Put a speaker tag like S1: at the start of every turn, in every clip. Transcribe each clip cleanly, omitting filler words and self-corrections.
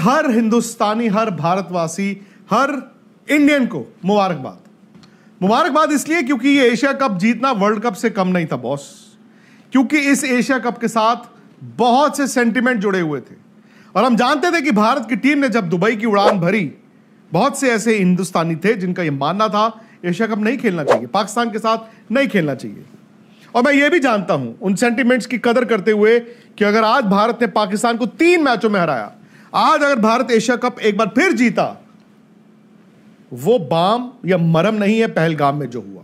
S1: हर हिंदुस्तानी, हर भारतवासी, हर इंडियन को मुबारकबाद। मुबारकबाद इसलिए क्योंकि ये एशिया कप जीतना वर्ल्ड कप से कम नहीं था बॉस, क्योंकि इस एशिया कप के साथ बहुत से सेंटिमेंट जुड़े हुए थे और हम जानते थे कि भारत की टीम ने जब दुबई की उड़ान भरी, बहुत से ऐसे हिंदुस्तानी थे जिनका यह मानना था एशिया कप नहीं खेलना चाहिए, पाकिस्तान के साथ नहीं खेलना चाहिए। और मैं ये भी जानता हूं उन सेंटिमेंट्स की कदर करते हुए कि अगर आज भारत ने पाकिस्तान को 3 मैचों में हराया, आज अगर भारत एशिया कप एक बार फिर जीता, वो बाम या मरहम नहीं है पहलगाम में जो हुआ,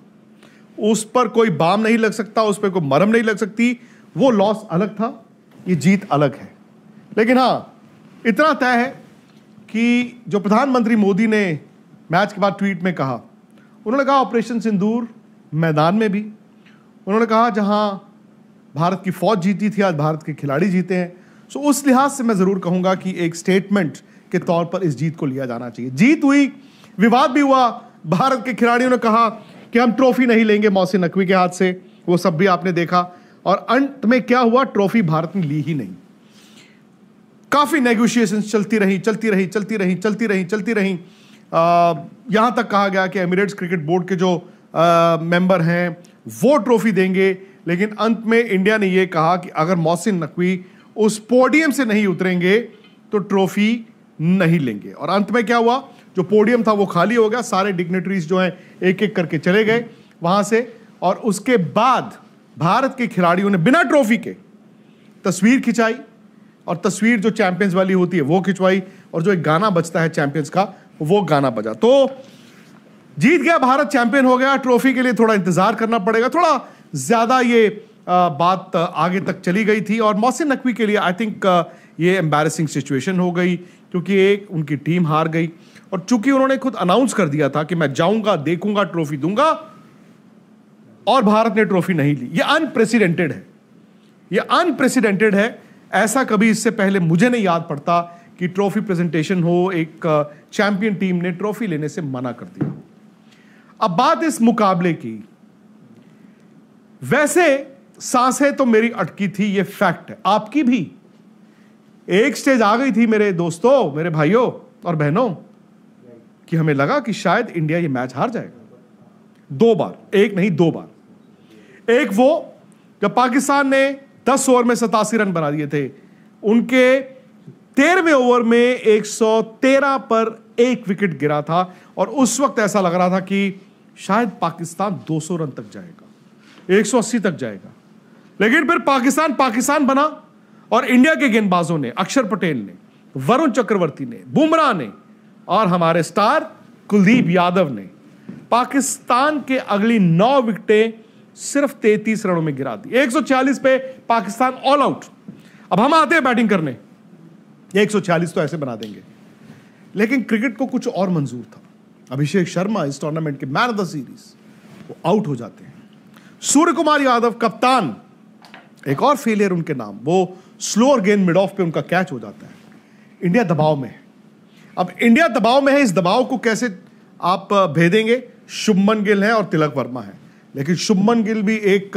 S1: उस पर कोई बाम नहीं लग सकता, उस पर कोई मरहम नहीं लग सकती। वो लॉस अलग था, ये जीत अलग है। लेकिन हां, इतना तय है कि जो प्रधानमंत्री मोदी ने मैच के बाद ट्वीट में कहा, उन्होंने कहा ऑपरेशन सिंदूर मैदान में भी, उन्होंने कहा जहां भारत की फौज जीती थी आज भारत के खिलाड़ी जीते हैं। सो उस लिहाज से मैं जरूर कहूंगा कि एक स्टेटमेंट के तौर पर इस जीत को लिया जाना चाहिए। जीत हुई, विवाद भी हुआ, भारत के खिलाड़ियों ने कहा कि हम ट्रॉफी नहीं लेंगे मौसिन नकवी के हाथ से, वो सब भी आपने देखा। और अंत में क्या हुआ, ट्रॉफी भारत ने ली ही नहीं। काफी नेगोशिएशंस चलती रही। यहां तक कहा गया कि एमिरेट्स क्रिकेट बोर्ड के जो मेंबर हैं वो ट्रॉफी देंगे, लेकिन अंत में इंडिया ने यह कहा कि अगर मौसिन नकवी उस पोडियम से नहीं उतरेंगे तो ट्रॉफी नहीं लेंगे। और अंत में क्या हुआ, जो पोडियम था वो खाली हो गया, सारे डिग्नेटरीज जो हैं एक एक करके चले गए वहां से। और उसके बाद भारत के खिलाड़ियों ने बिना ट्रॉफी के तस्वीर खिंचाई, और तस्वीर जो चैंपियंस वाली होती है वो खिंचवाई, और जो एक गाना बजता है चैंपियंस का वो गाना बजा। तो जीत गया भारत, चैंपियन हो गया। ट्रॉफी के लिए थोड़ा इंतजार करना पड़ेगा, थोड़ा ज्यादा ये बात आगे तक चली गई थी। और मौसिन नकवी के लिए आई थिंक ये एम्बैरेसिंग सिचुएशन हो गई, क्योंकि एक उनकी टीम हार गई, और चूंकि उन्होंने खुद अनाउंस कर दिया था कि मैं जाऊंगा, देखूंगा, ट्रॉफी दूंगा, और भारत ने ट्रॉफी नहीं ली। ये अनप्रेसिडेंटेड है, ये अनप्रेसिडेंटेड है। ऐसा कभी इससे पहले मुझे नहीं याद पड़ता कि ट्रॉफी प्रेजेंटेशन हो, एक चैंपियन टीम ने ट्रॉफी लेने से मना कर दिया। अब बात इस मुकाबले की, वैसे सांसें तो मेरी अटकी थी, ये फैक्ट है, आपकी भी। एक स्टेज आ गई थी मेरे दोस्तों, मेरे भाइयों और बहनों, कि हमें लगा कि शायद इंडिया ये मैच हार जाएगा। 2 बार, एक नहीं 2 बार। एक वो जब पाकिस्तान ने 10 ओवर में 87 रन बना दिए थे, उनके 13वें ओवर में 113 पर 1 विकेट गिरा था, और उस वक्त ऐसा लग रहा था कि शायद पाकिस्तान 200 रन तक जाएगा, 180 तक जाएगा। लेकिन फिर पाकिस्तान बना, और इंडिया के गेंदबाजों ने, अक्षर पटेल ने, वरुण चक्रवर्ती ने, बुमराह ने, और हमारे स्टार कुलदीप यादव ने पाकिस्तान के अगली 9 विकेटें सिर्फ 33 रनों में गिरा दी। 140 पे पाकिस्तान ऑल आउट। अब हम आते हैं बैटिंग करने, 140 तो ऐसे बना देंगे। लेकिन क्रिकेट को कुछ और मंजूर था। अभिषेक शर्मा इस टूर्नामेंट के मैन ऑफ द सीरीज, वो आउट हो जाते हैं। सूर्य कुमार यादव कप्तान, एक और फेलियर उनके नाम, वो स्लोअर गेंद मिड ऑफ पे उनका कैच हो जाता है। इंडिया दबाव में है। अब इंडिया दबाव में है, इस दबाव को कैसे आप भेदेंगे? शुभमन गिल है और तिलक वर्मा है, लेकिन शुभमन गिल भी एक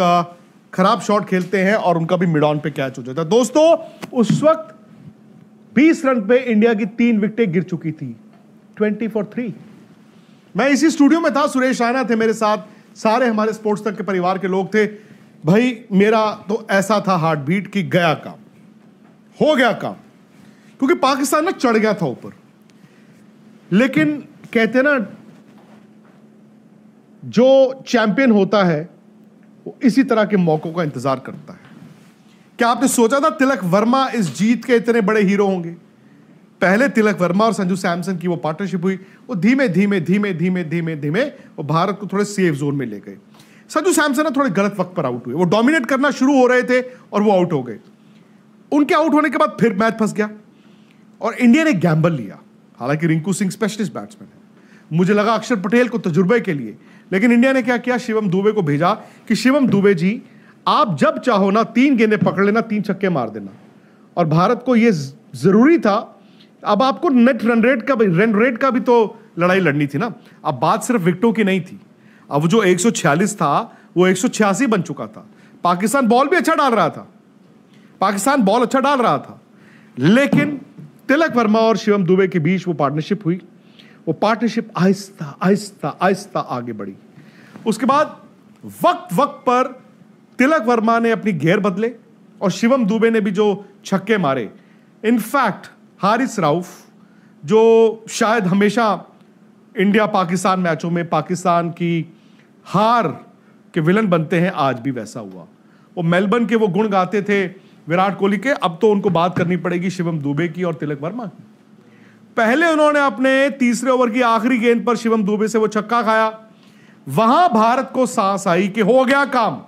S1: खराब शॉट खेलते हैं और उनका भी मिड ऑन पे कैच हो जाता है। दोस्तों, उस वक्त 20 रन पे इंडिया की 3 विकेटें गिर चुकी थी, 20 for 3। मैं इसी स्टूडियो में था, सुरेश राणा थे मेरे साथ, सारे हमारे स्पोर्ट्स तक के परिवार के लोग थे। भाई मेरा तो ऐसा था हार्ट बीट कि गया काम, हो गया काम, क्योंकि पाकिस्तान ना चढ़ गया था ऊपर। लेकिन कहते ना, जो चैंपियन होता है वो इसी तरह के मौकों का इंतजार करता है। क्या आपने सोचा था तिलक वर्मा इस जीत के इतने बड़े हीरो होंगे? पहले तिलक वर्मा और संजू सैमसन की वो पार्टनरशिप हुई, वो धीमे धीमे वो भारत को थोड़े सेफ जोन में ले गए। संजू सैमसन ना थोड़े गलत वक्त पर आउट हुए, वो डोमिनेट करना शुरू हो रहे थे और वो आउट हो गए। उनके आउट होने के बाद फिर मैच फंस गया और इंडिया ने गैम्बल लिया। हालांकि रिंकू सिंह स्पेशलिस्ट बैट्समैन है, मुझे लगा अक्षर पटेल को तजुर्बे के लिए, लेकिन इंडिया ने क्या किया, शिवम दुबे को भेजा कि शिवम दुबे जी आप जब चाहो ना 3 गेंदें पकड़ लेना, 3 छक्के मार देना। और भारत को यह जरूरी था, अब आपको नेट रन रेट का भी तो लड़ाई लड़नी थी ना। अब बात सिर्फ विकेटों की नहीं थी, अब जो 146 था वो 186 बन चुका था। पाकिस्तान बॉल भी अच्छा डाल रहा था, लेकिन तिलक वर्मा और शिवम दुबे के बीच वो पार्टनरशिप हुई। वो पार्टनरशिप आहिस्ता आहिस्ता आहिस्ता आगे बढ़ी। उसके बाद वक्त वक्त पर तिलक वर्मा ने अपनी गियर बदले और शिवम दुबे ने भी जो छक्के मारे, इनफैक्ट हारिस राउफ जो शायद हमेशा इंडिया पाकिस्तान मैचों में पाकिस्तान की हार के विलन बनते हैं, आज भी वैसा हुआ। वो मेलबर्न के वो गुण गाते थे विराट कोहली के, अब तो उनको बात करनी पड़ेगी शिवम दुबे की और तिलक वर्मा की। पहले उन्होंने अपने तीसरे ओवर की आखिरी गेंद पर शिवम दुबे से वो छक्का खाया, वहां भारत को सांस आई कि हो गया काम।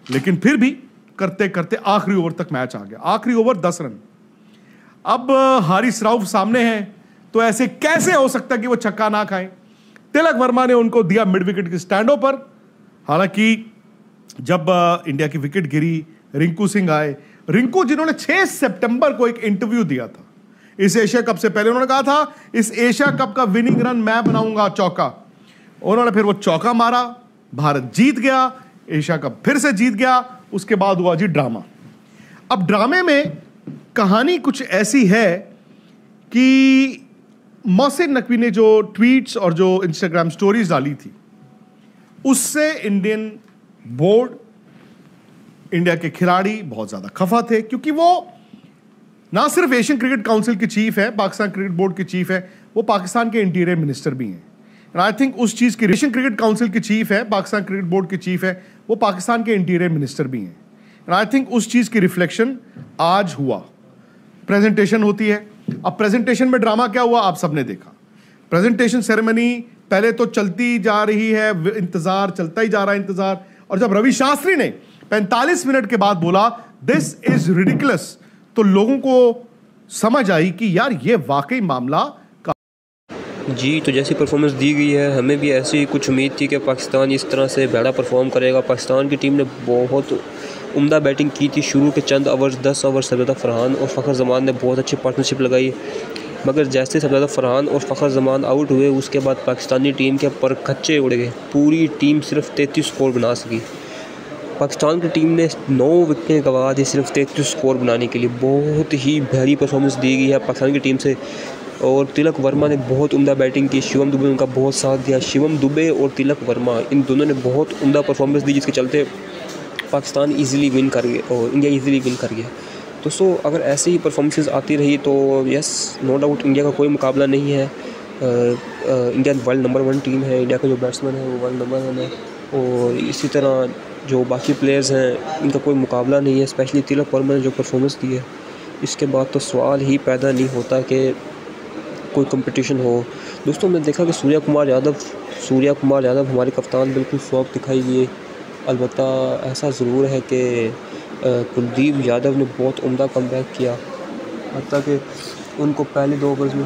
S1: लेकिन फिर भी करते करते आखिरी ओवर तक मैच आ गया। आखिरी ओवर 10 रन। अब हारिस राउफ सामने हैं, तो ऐसे कैसे हो सकता कि वो छक्का ना खाएं। तिलक वर्मा ने उनको दिया मिड विकेट के स्टैंडों पर। हालांकि जब इंडिया की विकेट गिरी, रिंकू सिंह आए। रिंकू जिन्होंने 6 सितंबर को एक इंटरव्यू दिया था इस एशिया कप से पहले, उन्होंने कहा था इस एशिया कप का विनिंग रन मैं बनाऊंगा चौका। उन्होंने फिर वो चौका मारा, भारत जीत गया, एशिया कप फिर से जीत गया। उसके बाद हुआ जी ड्रामा। अब ड्रामे में कहानी कुछ ऐसी है कि मोहसिन नकवी ने जो ट्वीट्स और जो इंस्टाग्राम स्टोरीज डाली थी, उससे इंडियन बोर्ड, इंडिया के खिलाड़ी बहुत ज्यादा खफा थे, क्योंकि वो ना सिर्फ एशियन क्रिकेट काउंसिल के चीफ है, पाकिस्तान क्रिकेट बोर्ड के चीफ है, वो पाकिस्तान के इंटीरियर मिनिस्टर भी हैं। आई थिंक उस चीज की, एशियन क्रिकेट काउंसिल के चीफ है, पाकिस्तान क्रिकेट बोर्ड के चीफ है, वो पाकिस्तान के इंटीरियर मिनिस्टर भी हैं। आई थिंक उस चीज की रिफ्लेक्शन आज हुआ। प्रेजेंटेशन होती है। अब प्रेजेंटेशन में ड्रामा क्या हुआ आप सबने देखा। प्रेजेंटेशन सेरेमनी पहले तो चलती जा रही है, इंतजार चलता ही जा रहा है इंतजार, और जब रवि शास्त्री ने 45 मिनट के बाद बोला दिस इज रिडिकुलस, तो लोगों को समझ आई कि यार ये वाकई मामला
S2: जी। तो जैसी परफॉर्मेंस दी गई है, हमें भी ऐसी कुछ उम्मीद थी कि पाकिस्तान इस तरह से बेड़ा परफॉर्म करेगा। पाकिस्तान की टीम ने बहुत उम्दा बैटिंग की थी। शुरू के चंद ओवर 10 ओवर सरदार फरहान और फ़खर जमान ने बहुत अच्छी पार्टनरशिप लगाई, मगर जैसे सरदार फरहान और फ़खर जमान आउट हुए उसके बाद पाकिस्तानी टीम के पर खच्चे उड़ गए। पूरी टीम सिर्फ 33 स्कोर बना सकी। पाकिस्तान की टीम ने 9 विकेटें गंवा दी सिर्फ 33 स्कोर बनाने के लिए। बहुत ही भारी परफॉर्मेंस दी गई है पाकिस्तान की टीम से। और तिलक वर्मा ने बहुत उम्दा बैटिंग की, शिवम दुबे ने उनका बहुत साथ दिया। शिवम दुबे और तिलक वर्मा इन दोनों ने बहुत उम्दा परफॉर्मेंस दी, जिसके चलते पाकिस्तान इजीली विन कर गया और इंडिया इजीली विन कर गया। दोस्तों अगर ऐसे ही परफॉर्मेंसेस आती रही तो यस नो डाउट इंडिया का कोई मुकाबला नहीं है। इंडिया वर्ल्ड नंबर 1 टीम है। इंडिया का जो बैट्समैन है वो वर्ल्ड नंबर 1 है, और इसी तरह जो बाकी प्लेयर्स हैं इनका कोई मुकाबला नहीं है। स्पेशली तिलक वर्मा ने जो परफॉर्मेंस दी है, इसके बाद तो सवाल ही पैदा नहीं होता कि कोई कंपटीशन हो। दोस्तों मैंने देखा कि सूर्या कुमार यादव हमारे कप्तान बिल्कुल फ्लॉप दिखाई दिए। अलबत्ता ऐसा ज़रूर है कि कुलदीप यादव ने बहुत उम्दा कमबैक किया, हत्ता कि उनको पहले 2 ओवर्स में